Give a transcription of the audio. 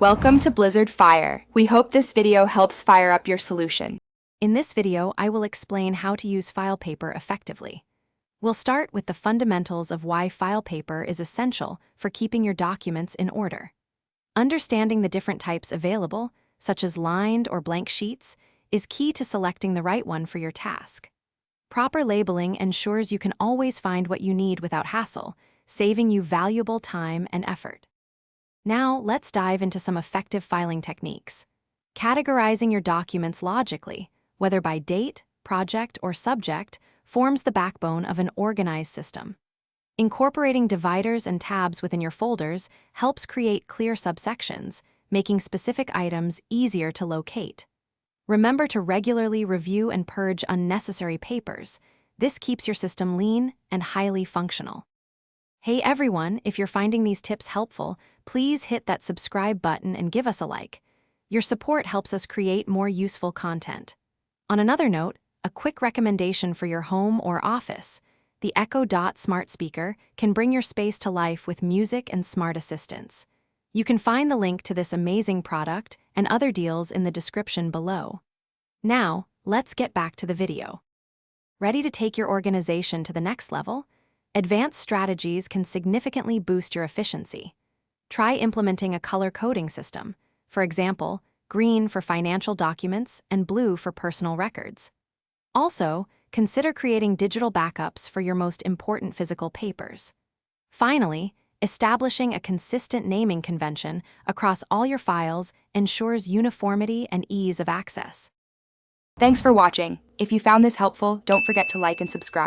Welcome to Blizzard Fire. We hope this video helps fire up your solution. In this video, I will explain how to use file paper effectively. We'll start with the fundamentals of why file paper is essential for keeping your documents in order. Understanding the different types available, such as lined or blank sheets, is key to selecting the right one for your task. Proper labeling ensures you can always find what you need without hassle, saving you valuable time and effort. Now, let's dive into some effective filing techniques. Categorizing your documents logically, whether by date, project, or subject, forms the backbone of an organized system. Incorporating dividers and tabs within your folders helps create clear subsections, making specific items easier to locate. Remember to regularly review and purge unnecessary papers. This keeps your system lean and highly functional. Hey everyone, if you're finding these tips helpful, please hit that subscribe button and give us a like. Your support helps us create more useful content. On another note, a quick recommendation for your home or office. The Echo Dot smart speaker can bring your space to life with music and smart assistants. You can find the link to this amazing product and other deals in the description below. Now, let's get back to the video. Ready to take your organization to the next level? Advanced strategies can significantly boost your efficiency. Try implementing a color coding system, for example, green for financial documents and blue for personal records. Also, consider creating digital backups for your most important physical papers. Finally, establishing a consistent naming convention across all your files ensures uniformity and ease of access. Thanks for watching. If you found this helpful, don't forget to like and subscribe.